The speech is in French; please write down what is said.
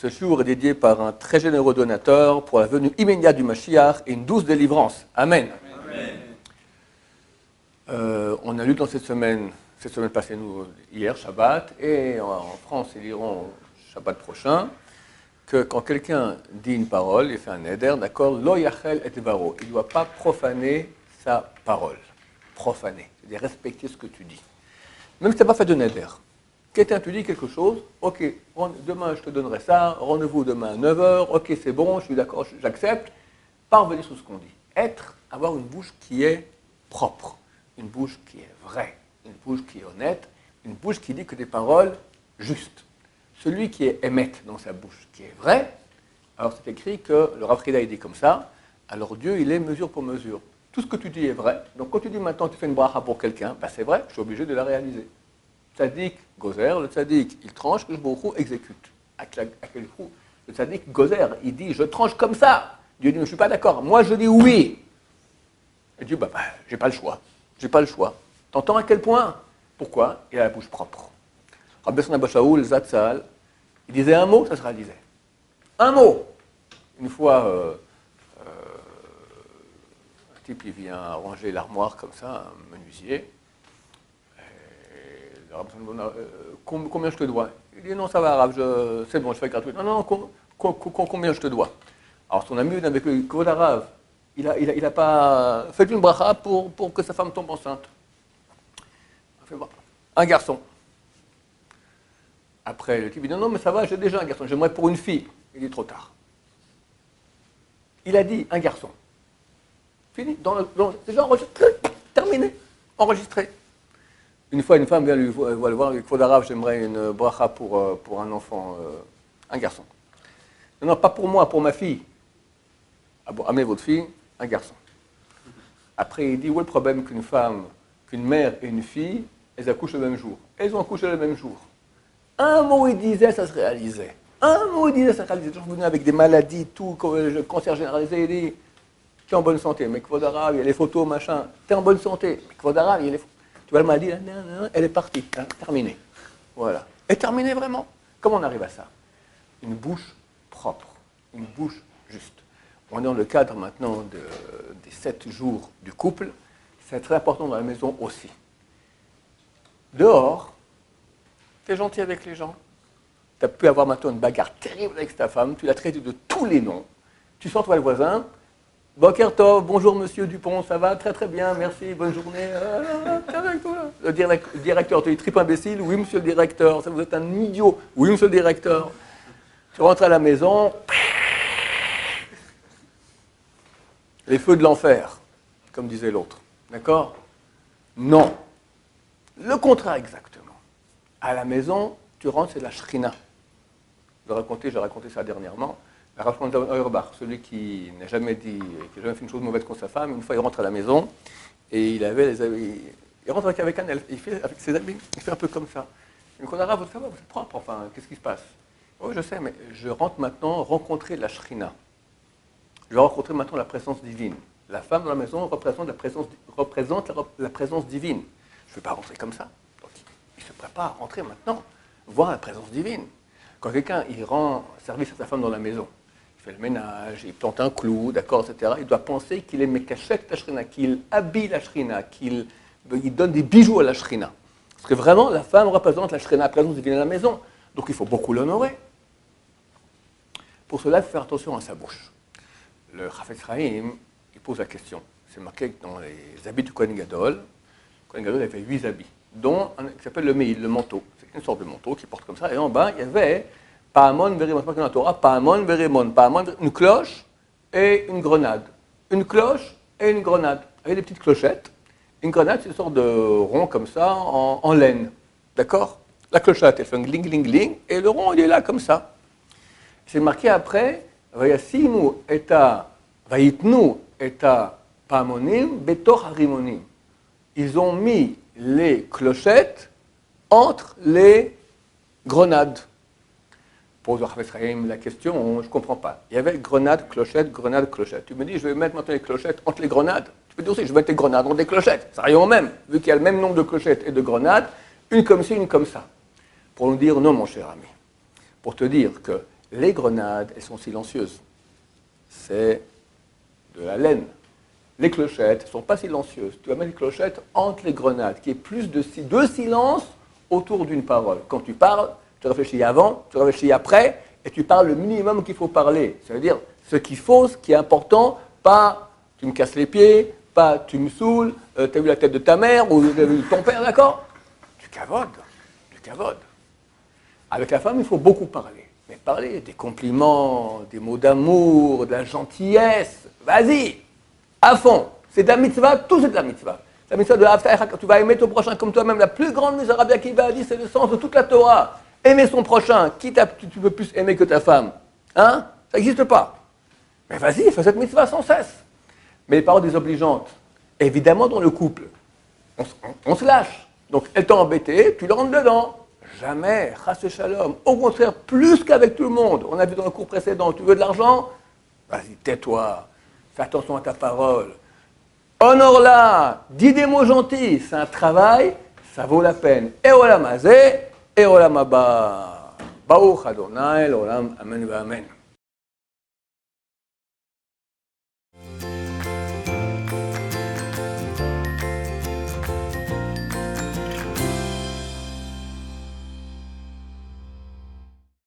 Ce jour est dédié par un très généreux donateur pour la venue immédiate du Mashiach et une douce délivrance. Amen. On a lu dans cette semaine passée, nous, hier, Shabbat, et en France, ils liront Shabbat prochain, que quand quelqu'un dit une parole, il fait un éder, d'accord, lo yachel et varo, il ne doit pas profaner sa parole. Profaner, c'est-à-dire respecter ce que tu dis. Même si tu n'as pas fait de neder. Quelqu'un te dit quelque chose, ok, demain je te donnerai ça, rendez-vous demain à 9h, ok c'est bon, je suis d'accord, j'accepte, pas revenir sur ce qu'on dit. Avoir une bouche qui est propre, une bouche qui est vraie, une bouche qui est honnête, une bouche qui dit que des paroles justes. Celui qui est émette dans sa bouche, qui est vrai, alors c'est écrit que le Rav Frida il dit comme ça, alors Dieu il est mesure pour mesure. Tout ce que tu dis est vrai, donc quand tu dis maintenant tu fais une bracha pour quelqu'un, ben c'est vrai, je suis obligé de la réaliser. Tzadik gozer, le tzadik, il tranche, le Baruch Hu exécute. Le tzadik gozer, il dit, je tranche comme ça. Dieu dit, je ne suis pas d'accord. Moi, je dis oui. Et Dieu, j'ai pas le choix. J'ai pas le choix. T'entends à quel point? Pourquoi? Il a la bouche propre. Rabbi Sona Bashaoul, Zatzal, il disait un mot, ça se réalisait. Un mot. Une fois, un type, il vient ranger l'armoire comme ça, un menuisier. Combien je te dois? Il dit non, ça va, Rav, c'est bon, je fais gratuit. Non, combien je te dois? Alors son ami avec le Kvod Rav, il a pas fait une bracha pour que sa femme tombe enceinte. Un garçon. Après, le type dit non, mais ça va, j'ai déjà un garçon, j'aimerais pour une fille. Il dit trop tard. Il a dit un garçon. Fini, déjà enregistré, terminé, enregistré. Une fois, une femme vient le voir avec Kvod Rav, j'aimerais une bracha pour un enfant, un garçon. Non, pas pour moi, pour ma fille. Ah bon, amenez votre fille, un garçon. Après, il dit, où est le problème qu'une mère et une fille, elles accouchent le même jour? Elles ont accouché le même jour. Un mot, il disait, ça se réalisait. Un mot, il disait, ça se réalisait. Je venais avec des maladies, tout, le cancer généralisé, il dit, tu es en bonne santé. Mais Kvod Rav, il y a les photos, machin. Tu es en bonne santé. Mais Kvod Rav, il y a les photos. Tu vois, elle m'a dit, elle est partie, hein, terminée. Voilà. Et terminée vraiment. Comment on arrive à ça? Une bouche propre, une bouche juste. On est dans le cadre maintenant des 7 jours du couple. C'est très important dans la maison aussi. Dehors, tu es gentil avec les gens. Tu as pu avoir maintenant une bagarre terrible avec ta femme. Tu l'as traité de tous les noms. Tu sens, toi, le voisin. Boker Tov, bonjour monsieur Dupont, ça va? Très très bien, merci, bonne journée. Le directeur, tu es triple imbécile? Oui monsieur le directeur, vous êtes un idiot? Oui monsieur le directeur. Tu rentres à la maison, les feux de l'enfer, comme disait l'autre. D'accord? Non. Le contraire exactement. À la maison, tu rentres, c'est la shrina. J'ai raconté ça dernièrement. Rav Shmuel Auerbach, celui qui n'a jamais dit, qui n'a jamais fait une chose mauvaise contre sa femme, une fois il rentre à la maison et il rentre avec un elfe, il fait avec ses amis, il fait un peu comme ça. Il me dit, Rav, ça va, vous êtes propre, enfin, qu'est-ce qui se passe? Oui, je sais, mais je rentre maintenant rencontrer la shrina. Je vais rencontrer maintenant la présence divine. La femme dans la maison représente la présence divine. Je ne vais pas rentrer comme ça. Donc, il se prépare à rentrer maintenant, voir la présence divine. Quand quelqu'un il rend service à sa femme dans la maison, il fait le ménage, il plante un clou, d'accord, etc., il doit penser qu'il est mekachek la shrina, qu'il habille la shrina, qu'il donne des bijoux à la shrina. Parce que vraiment, la femme représente la shrina, la présence divine à la maison. Donc il faut beaucoup l'honorer. Pour cela, il faut faire attention à sa bouche. Le Chafetz Chaim, il pose la question. C'est marqué dans les habits du Kohen Gadol. Le Kohen Gadol avait 8 habits, dont un qui s'appelle le Meil, le manteau. C'est une sorte de manteau qu'il porte comme ça. Et en bas, il y avait Pahamon Verimon. C'est marqué dans la Torah, Pahamon Verimon. Une cloche et une grenade. Une cloche et une grenade. Avec des petites clochettes. Une grenade, c'est une sorte de rond comme ça, en laine. D'accord? La clochette, elle fait un gling, gling, gling. Et le rond, il est là comme ça. C'est marqué après, Vayasinu Vayitnu eta Pahamonim Betor Harimonim. Ils ont mis les clochettes entre les grenades. Pose au Chafetz Chaim la question, je ne comprends pas. Il y avait grenade, clochette, grenade, clochette. Tu me dis, je vais mettre maintenant les clochettes entre les grenades. Tu peux dire aussi, je vais mettre les grenades entre les clochettes. Ça revient au même. Vu qu'il y a le même nombre de clochettes et de grenades, une comme ci, une comme ça. Pour nous dire, non mon cher ami. Pour te dire que Les grenades, elles sont silencieuses. C'est de la laine. Les clochettes ne sont pas silencieuses. Tu vas mettre les clochettes entre les grenades, qu'il y ait plus de silence autour d'une parole. Quand tu parles, tu réfléchis avant, tu réfléchis après, et tu parles le minimum qu'il faut parler. Ça veut dire ce qu'il faut, ce qui est important, pas tu me casses les pieds, pas tu me saoules, tu as vu la tête de ta mère ou tu as vu ton père, d'accord? Tu cavodes. Avec la femme, il faut beaucoup parler. Mais parler des compliments, des mots d'amour, de la gentillesse, vas-y, à fond. C'est de la mitzvah, tout c'est de la mitzvah. La mitzvah de l'Aftaïra, quand tu vas aimer ton prochain comme toi-même, la plus grande mitzvah qui va dire, c'est le sens de toute la Torah. Aimer son prochain, qui tu peux plus aimer que ta femme? Hein? Ça n'existe pas. Mais vas-y, fais cette mitzvah sans cesse. Mais les paroles désobligeantes, évidemment dans le couple, on se lâche. Donc elle t'a embêté, tu le rentres dedans. Jamais, chasse shalom. Au contraire, plus qu'avec tout le monde. On a vu dans le cours précédent, tu veux de l'argent? Vas-y, tais-toi. Fais attention à ta parole. Honore-la. Dis des mots gentils. C'est un travail, ça vaut la peine. Et olam hazeh, et olam haba. Baruch Adonai, l'olam, amen, amen.